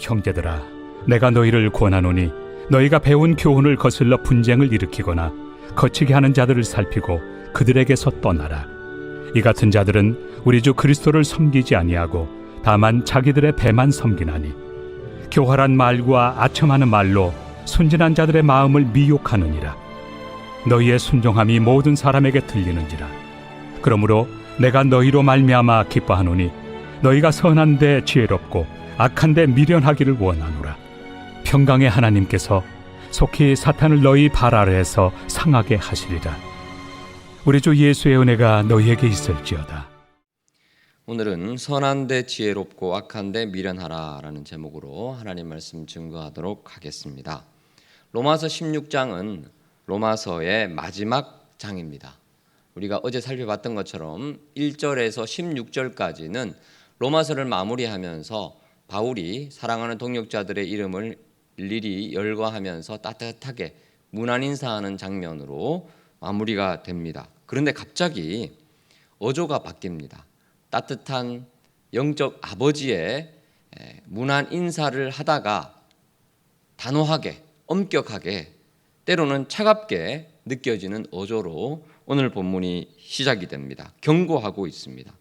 형제들아, 내가 너희를 권하노니 너희가 배운 교훈을 거슬러 분쟁을 일으키거나 거치게 하는 자들을 살피고 그들에게서 떠나라. 이 같은 자들은 우리 주 그리스도를 섬기지 아니하고 다만 자기들의 배만 섬기나니 교활한 말과 아첨하는 말로 순진한 자들의 마음을 미혹하느니라. 너희의 순종함이 모든 사람에게 들리는지라. 그러므로 내가 너희로 말미암아 기뻐하노니 너희가 선한데 지혜롭고 악한데 미련하기를 원하노라. 평강의 하나님께서 속히 사탄을 너희 발 아래에서 상하게 하시리라. 우리 주 예수의 은혜가 너희에게 있을지어다. 오늘은 선한데 지혜롭고 악한데 미련하라 라는 제목으로 하나님 말씀 증거하도록 하겠습니다. 로마서 16장은 로마서의 마지막 장입니다. 우리가 어제 살펴봤던 것처럼 1절에서 16절까지는 로마서를 마무리하면서 바울이 사랑하는 동역자들의 이름을 일일이 열거하면서 따뜻하게 문안 인사하는 장면으로 마무리가 됩니다. 그런데 갑자기 어조가 바뀝니다. 따뜻한 영적 아버지의 문안 인사를 하다가 단호하게, 엄격하게, 때로는 차갑게 느껴지는 어조로 오늘 본문이 시작이 됩니다. 경고하고 있습니다.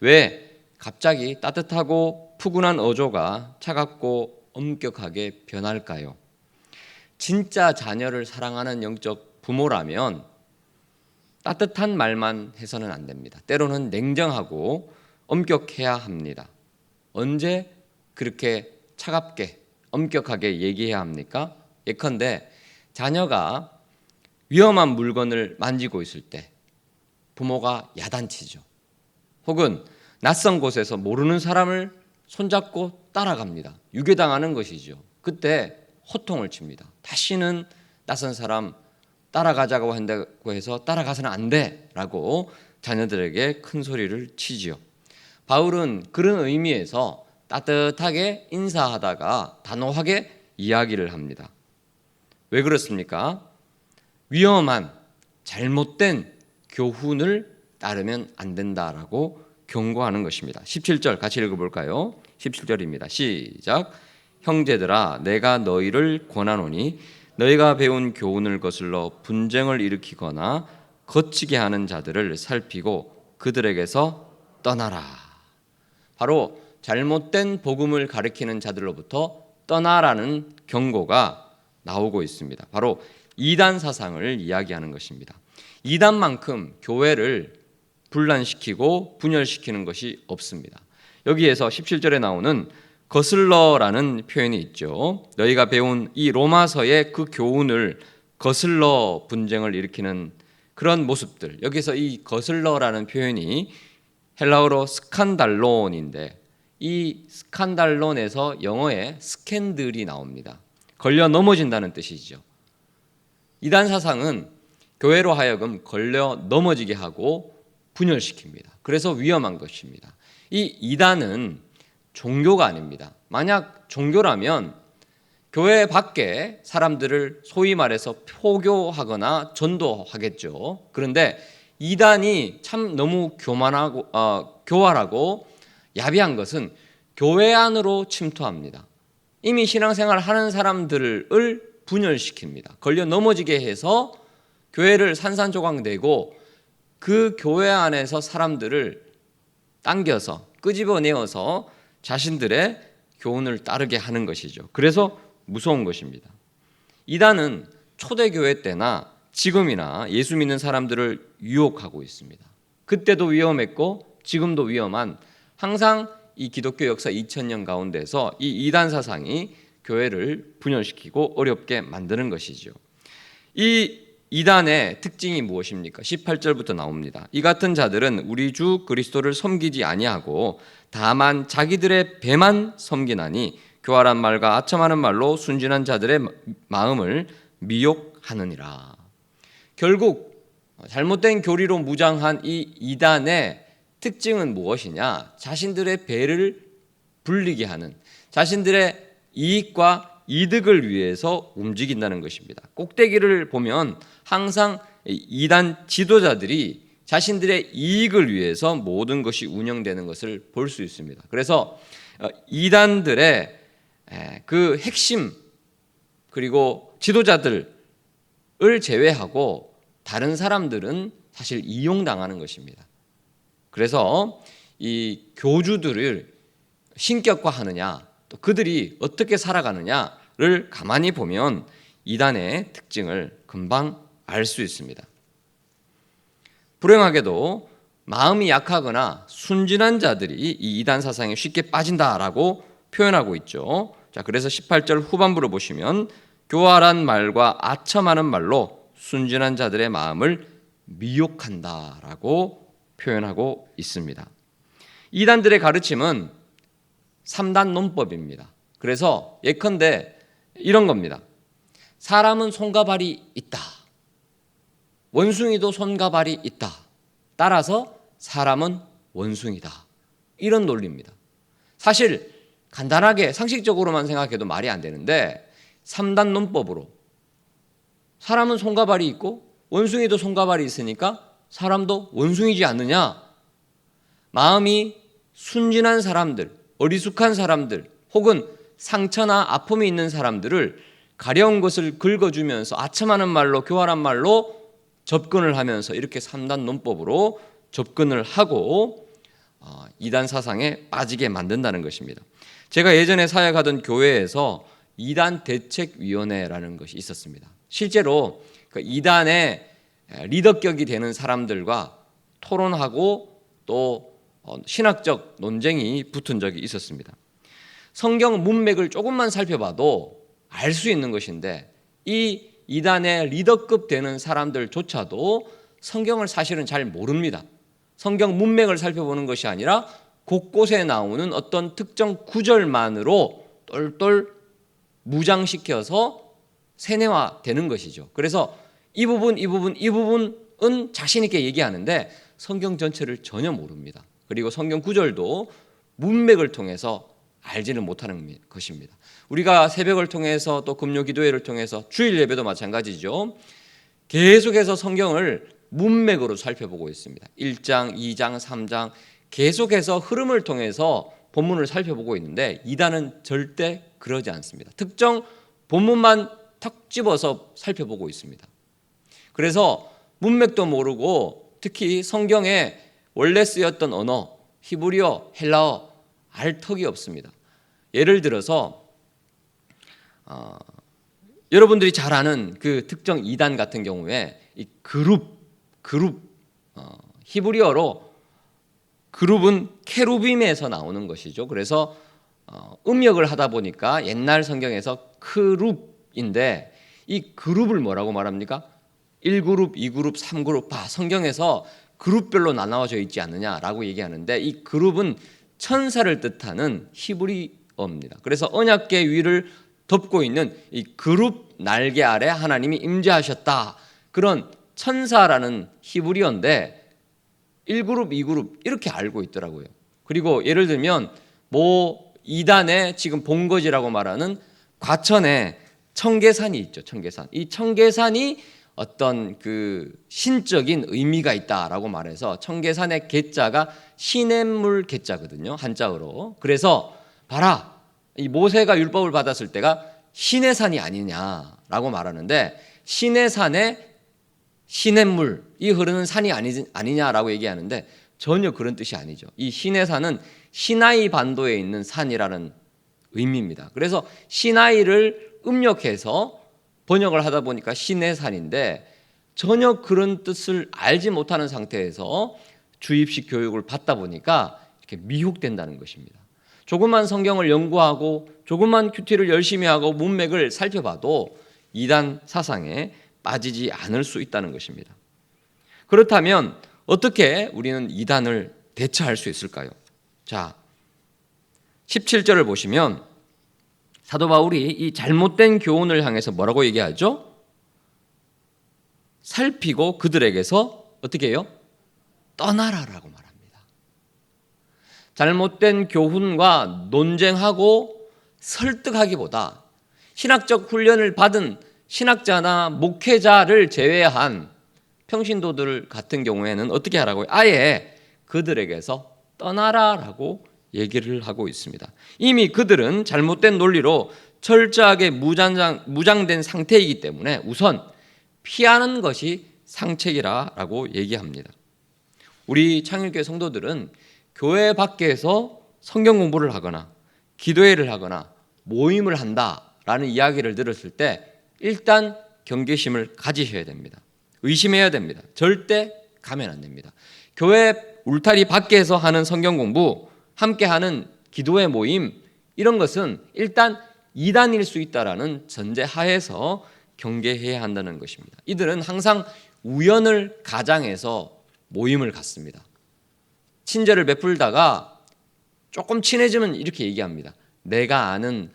왜 갑자기 따뜻하고 푸근한 어조가 차갑고 엄격하게 변할까요? 진짜 자녀를 사랑하는 영적 부모라면 따뜻한 말만 해서는 안 됩니다. 때로는 냉정하고 엄격해야 합니다. 언제 그렇게 차갑게 엄격하게 얘기해야 합니까? 예컨대 자녀가 위험한 물건을 만지고 있을 때 부모가 야단치죠. 혹은 낯선 곳에서 모르는 사람을 손잡고 따라갑니다. 유괴당하는 것이죠. 그때 호통을 칩니다. 다시는 낯선 사람 따라가자고 한다고 해서 따라가서는 안 돼 라고 자녀들에게 큰 소리를 치지요. 바울은 그런 의미에서 따뜻하게 인사하다가 단호하게 이야기를 합니다. 왜 그렇습니까? 위험한 잘못된 교훈을 따르면 안 된다라고 경고하는 것입니다. 17절 같이 읽어볼까요? 17절입니다. 시작. 형제들아, 내가 너희를 권하노니 너희가 배운 교훈을 거슬러 분쟁을 일으키거나 거치게 하는 자들을 살피고 그들에게서 떠나라. 바로 잘못된 복음을 가리키는 자들로부터 떠나라는 경고가 나오고 있습니다. 바로 이단 사상을 이야기하는 것입니다. 이단만큼 교회를 분란시키고 분열시키는 것이 없습니다. 여기에서 17절에 나오는 거슬러라는 표현이 있죠. 너희가 배운 이 로마서의 그 교훈을 거슬러 분쟁을 일으키는 그런 모습들. 여기서 이 거슬러라는 표현이 헬라어로 스칸달론인데 이 스칸달론에서 영어에 스캔들이 나옵니다. 걸려 넘어진다는 뜻이죠. 이단 사상은 교회로 하여금 걸려 넘어지게 하고 분열시킵니다. 그래서 위험한 것입니다. 이 이단은 종교가 아닙니다. 만약 종교라면 교회 밖에 사람들을 소위 말해서 포교하거나 전도하겠죠. 그런데 이단이 참 너무 교활하고 야비한 것은 교회 안으로 침투합니다. 이미 신앙생활 하는 사람들을 분열시킵니다. 걸려 넘어지게 해서 교회를 산산조각내고 그 교회 안에서 사람들을 당겨서 끄집어내어서 자신들의 교훈을 따르게 하는 것이죠. 그래서 무서운 것입니다. 이단은 초대교회 때나 지금이나 예수 믿는 사람들을 유혹하고 있습니다. 그때도 위험했고 지금도 위험한 항상 이 기독교 역사 2000년 가운데서 이 이단 사상이 교회를 분열시키고 어렵게 만드는 것이죠. 이 이단의 특징이 무엇입니까? 18절부터 나옵니다. 이 같은 자들은 우리 주 그리스도를 섬기지 아니하고 다만 자기들의 배만 섬기나니 교활한 말과 아첨하는 말로 순진한 자들의 마음을 미혹하느니라. 결국 잘못된 교리로 무장한 이 이단의 특징은 무엇이냐? 자신들의 배를 불리게 하는, 자신들의 이익과 이득을 위해서 움직인다는 것입니다. 꼭대기를 보면 항상 이단 지도자들이 자신들의 이익을 위해서 모든 것이 운영되는 것을 볼 수 있습니다. 그래서 이단들의 그 핵심 그리고 지도자들을 제외하고 다른 사람들은 사실 이용당하는 것입니다. 그래서 이 교주들을 신격화하느냐, 또 그들이 어떻게 살아가느냐를 가만히 보면 이단의 특징을 금방 알 수 있습니다. 불행하게도 마음이 약하거나 순진한 자들이 이 이단 사상에 쉽게 빠진다라고 표현하고 있죠. 자, 그래서 18절 후반부를 보시면 교활한 말과 아첨하는 말로 순진한 자들의 마음을 미혹한다라고 표현하고 있습니다. 이단들의 가르침은 3단 논법입니다. 그래서 예컨대 이런 겁니다. 사람은 손과 발이 있다. 원숭이도 손과 발이 있다. 따라서 사람은 원숭이다. 이런 논리입니다. 사실 간단하게 상식적으로만 생각해도 말이 안 되는데 3단 논법으로 사람은 손과 발이 있고 원숭이도 손과 발이 있으니까 사람도 원숭이지 않느냐? 마음이 순진한 사람들, 어리숙한 사람들 혹은 상처나 아픔이 있는 사람들을 가려운 것을 긁어주면서 아첨하는 말로 교활한 말로 접근을 하면서 이렇게 3단 논법으로 접근을 하고 이단 사상에 빠지게 만든다는 것입니다. 제가 예전에 사역하던 교회에서 이단 대책위원회라는 것이 있었습니다. 실제로 그 이단의 리더격이 되는 사람들과 토론하고 또 신학적 논쟁이 붙은 적이 있었습니다. 성경 문맥을 조금만 살펴봐도 알 수 있는 것인데 이 이단의 리더급 되는 사람들조차도 성경을 사실은 잘 모릅니다. 성경 문맥을 살펴보는 것이 아니라 곳곳에 나오는 어떤 특정 구절만으로 똘똘 무장시켜서 세뇌화되는 것이죠. 그래서 이 부분은 자신 있게 얘기하는데 성경 전체를 전혀 모릅니다. 그리고 성경 구절도 문맥을 통해서 알지는 못하는 것입니다. 우리가 새벽을 통해서 또 금요 기도회를 통해서 주일 예배도 마찬가지죠. 계속해서 성경을 문맥으로 살펴보고 있습니다. 1장, 2장, 3장 계속해서 흐름을 통해서 본문을 살펴보고 있는데 이단은 절대 그러지 않습니다. 특정 본문만 턱 집어서 살펴보고 있습니다. 그래서 문맥도 모르고 특히 성경에 원래 쓰였던 언어, 히브리어, 헬라어 알 턱이 없습니다. 예를 들어서 여러분들이 잘 아는 그 특정 이단 같은 경우에 이 그룹 히브리어로 그룹은 케루빔에서 나오는 것이죠. 그래서 음역을 하다 보니까 옛날 성경에서 크룹인데 이 그룹을 뭐라고 말합니까? 1그룹, 2그룹, 3그룹 성경에서 그룹별로 나눠져 있지 않느냐라고 얘기하는데 이 그룹은 천사를 뜻하는 히브리어입니다. 그래서 언약궤 위를 덮고 있는 이 그룹 날개 아래 하나님이 임재하셨다. 그런 천사라는 히브리어인데 1그룹, 2그룹 이렇게 알고 있더라고요. 그리고 예를 들면 이단에 지금 본거지라고 말하는 과천에 청계산이 있죠. 청계산. 이 청계산이 어떤 그 신적인 의미가 있다라고 말해서 청계산의 계자가 시냇물 계자거든요. 한자어로. 그래서 봐라. 이 모세가 율법을 받았을 때가 신의 산이 아니냐라고 말하는데 신의 산에 시냇물이 흐르는 산이 아니냐라고 얘기하는데 전혀 그런 뜻이 아니죠. 이 신의 산은 시나이 반도에 있는 산이라는 의미입니다. 그래서 시나이를 음력해서 번역을 하다 보니까 신의 산인데 전혀 그런 뜻을 알지 못하는 상태에서 주입식 교육을 받다 보니까 이렇게 미혹된다는 것입니다. 조금만 성경을 연구하고 조금만 큐티를 열심히 하고 문맥을 살펴봐도 이단 사상에 빠지지 않을 수 있다는 것입니다. 그렇다면 어떻게 우리는 이단을 대처할 수 있을까요? 자, 17절을 보시면 사도 바울이 이 잘못된 교훈을 향해서 뭐라고 얘기하죠? 살피고 그들에게서 어떻게 해요? 떠나라라고 말합니다. 잘못된 교훈과 논쟁하고 설득하기보다 신학적 훈련을 받은 신학자나 목회자를 제외한 평신도들 같은 경우에는 어떻게 하라고요? 아예 그들에게서 떠나라라고 얘기를 하고 있습니다. 이미 그들은 잘못된 논리로 철저하게 무장된 상태이기 때문에 우선 피하는 것이 상책이라고 얘기합니다. 우리 창일교회 성도들은 교회 밖에서 성경 공부를 하거나 기도회를 하거나 모임을 한다라는 이야기를 들었을 때 일단 경계심을 가지셔야 됩니다. 의심해야 됩니다. 절대 가면 안 됩니다. 교회 울타리 밖에서 하는 성경 공부, 함께하는 기도회 모임, 이런 것은 일단 이단일 수 있다라는 전제하에서 경계해야 한다는 것입니다. 이들은 항상 우연을 가장해서 모임을 갖습니다. 친절을 베풀다가 조금 친해지면 이렇게 얘기합니다. 내가 아는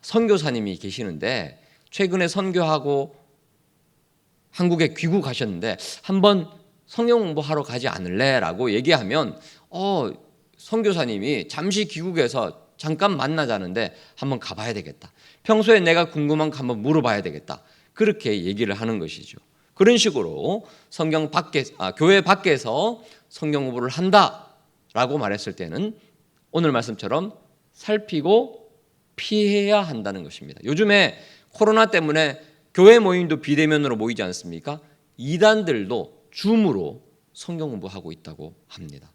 선교사님이 계시는데 최근에 선교하고 한국에 귀국하셨는데 한번 성경 공부하러 가지 않을래? 라고 얘기하면 선교사님이 잠시 귀국해서 잠깐 만나자는데 한번 가봐야 되겠다. 평소에 내가 궁금한 거 한번 물어봐야 되겠다. 그렇게 얘기를 하는 것이죠. 그런 식으로 교회 밖에서 성경 공부를 한다라고 말했을 때는 오늘 말씀처럼 살피고 피해야 한다는 것입니다. 요즘에 코로나 때문에 교회 모임도 비대면으로 모이지 않습니까? 이단들도 줌으로 성경 공부하고 있다고 합니다.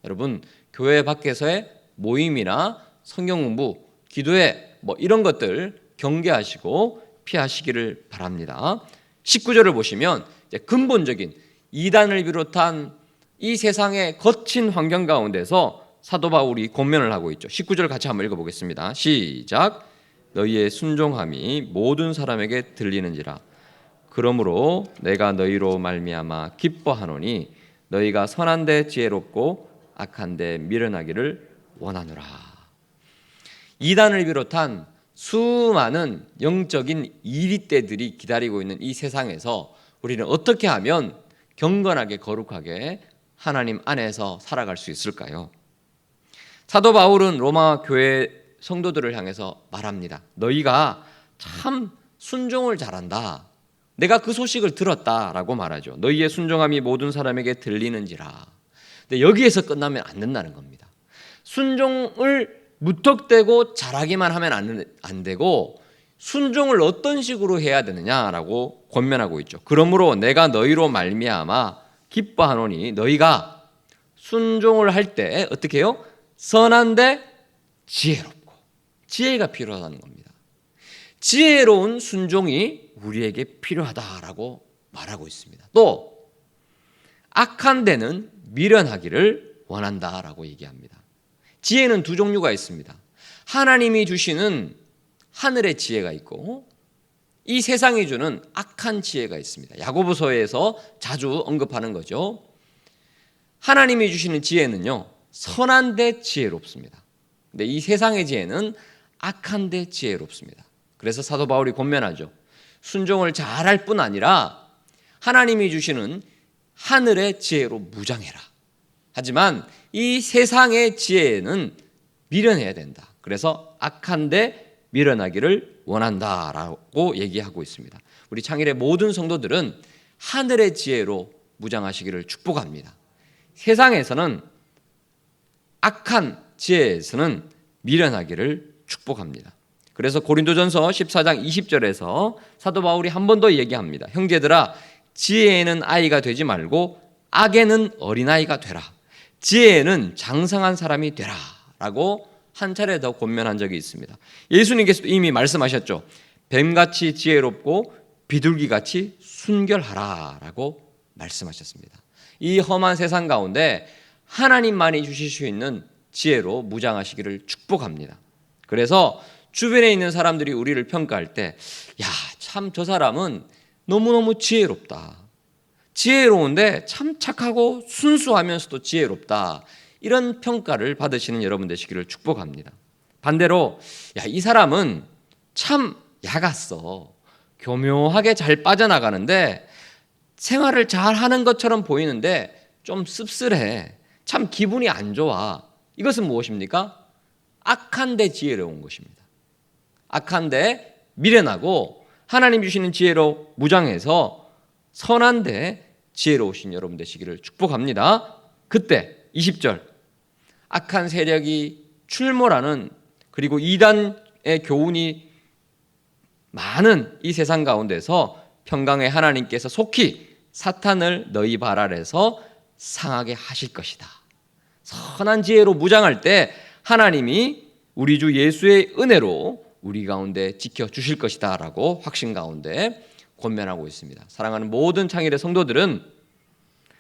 여러분, 교회 밖에서의 모임이나 성경 공부, 기도회 이런 것들 경계하시고 피하시기를 바랍니다. 19절을 보시면 이제 근본적인 이단을 비롯한 이 세상의 거친 환경 가운데서 사도 바울이 권면을 하고 있죠. 19절 같이 한번 읽어보겠습니다. 시작. 너희의 순종함이 모든 사람에게 들리는지라. 그러므로 내가 너희로 말미암아 기뻐하노니 너희가 선한데 지혜롭고 악한데 미련하기를 원하노라. 이단을 비롯한 수많은 영적인 이리떼들이 기다리고 있는 이 세상에서 우리는 어떻게 하면 경건하게 거룩하게 하나님 안에서 살아갈 수 있을까요? 사도 바울은 로마 교회 성도들을 향해서 말합니다. 너희가 참 순종을 잘한다. 내가 그 소식을 들었다라고 말하죠. 너희의 순종함이 모든 사람에게 들리는지라. 근데 여기에서 끝나면 안 된다는 겁니다. 순종을 무턱대고 잘하기만 하면 안 되고 순종을 어떤 식으로 해야 되느냐라고 권면하고 있죠. 그러므로 내가 너희로 말미암아 기뻐하노니 너희가 순종을 할 때 어떻게 해요? 선한데 지혜롭고 지혜가 필요하다는 겁니다. 지혜로운 순종이 우리에게 필요하다라고 말하고 있습니다. 또 악한 데는 미련하기를 원한다라고 얘기합니다. 지혜는 두 종류가 있습니다. 하나님이 주시는 하늘의 지혜가 있고 이 세상이 주는 악한 지혜가 있습니다. 야고보서에서 자주 언급하는 거죠. 하나님이 주시는 지혜는요, 선한데 지혜롭습니다. 근데 이 세상의 지혜는 악한데 지혜롭습니다. 그래서 사도 바울이 권면하죠. 순종을 잘할 뿐 아니라 하나님이 주시는 하늘의 지혜로 무장해라. 하지만 이 세상의 지혜는 미련해야 된다. 그래서 악한데 미련하기를 원한다라고 얘기하고 있습니다. 우리 창일의 모든 성도들은 하늘의 지혜로 무장하시기를 축복합니다. 세상에서는 악한 지혜에서는 미련하기를 축복합니다. 그래서 고린도전서 14장 20절에서 사도 바울이 한 번 더 얘기합니다. 형제들아, 지혜에는 아이가 되지 말고 악에는 어린아이가 되라. 지혜에는 장성한 사람이 되라. 라고 한 차례 더 권면한 적이 있습니다. 예수님께서도 이미 말씀하셨죠. 뱀같이 지혜롭고 비둘기같이 순결하라. 라고 말씀하셨습니다. 이 험한 세상 가운데 하나님만이 주실 수 있는 지혜로 무장하시기를 축복합니다. 그래서 주변에 있는 사람들이 우리를 평가할 때, 야, 참 저 사람은 너무너무 지혜롭다. 지혜로운데 참 착하고 순수하면서도 지혜롭다. 이런 평가를 받으시는 여러분 되시기를 축복합니다. 반대로, 야, 이 사람은 참 야갔어. 교묘하게 잘 빠져나가는데 생활을 잘 하는 것처럼 보이는데 좀 씁쓸해. 참 기분이 안 좋아. 이것은 무엇입니까? 악한데 지혜로운 것입니다. 악한데 미련하고 하나님 주시는 지혜로 무장해서 선한데 지혜로우신 여러분 되시기를 축복합니다. 그때 20절 악한 세력이 출몰하는, 그리고 이단의 교훈이 많은 이 세상 가운데서 평강의 하나님께서 속히 사탄을 너희 발 아래서 상하게 하실 것이다. 선한 지혜로 무장할 때 하나님이 우리 주 예수의 은혜로 우리 가운데 지켜주실 것이다 라고 확신 가운데 권면하고 있습니다. 사랑하는 모든 창일의 성도들은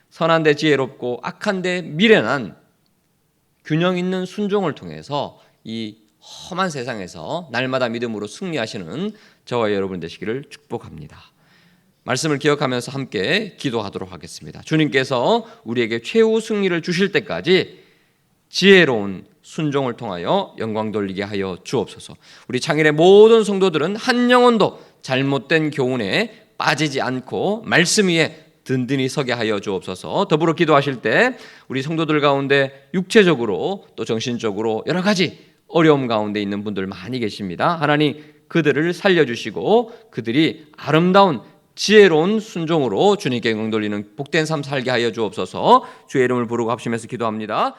선한데 지혜롭고 악한데 미련한 균형 있는 순종을 통해서 이 험한 세상에서 날마다 믿음으로 승리하시는 저와 여러분 되시기를 축복합니다. 말씀을 기억하면서 함께 기도하도록 하겠습니다. 주님께서 우리에게 최후 승리를 주실 때까지 지혜로운 순종을 통하여 영광 돌리게 하여 주옵소서. 우리 창일의 모든 성도들은 한 영혼도 잘못된 교훈에 빠지지 않고 말씀 위에 든든히 서게 하여 주옵소서. 더불어 기도하실 때 우리 성도들 가운데 육체적으로 또 정신적으로 여러 가지 어려움 가운데 있는 분들 많이 계십니다. 하나님 그들을 살려주시고 그들이 아름다운 지혜로운 순종으로 주님께 영광 돌리는 복된 삶 살게 하여 주옵소서. 주의 이름을 부르고 합심해서 기도합니다.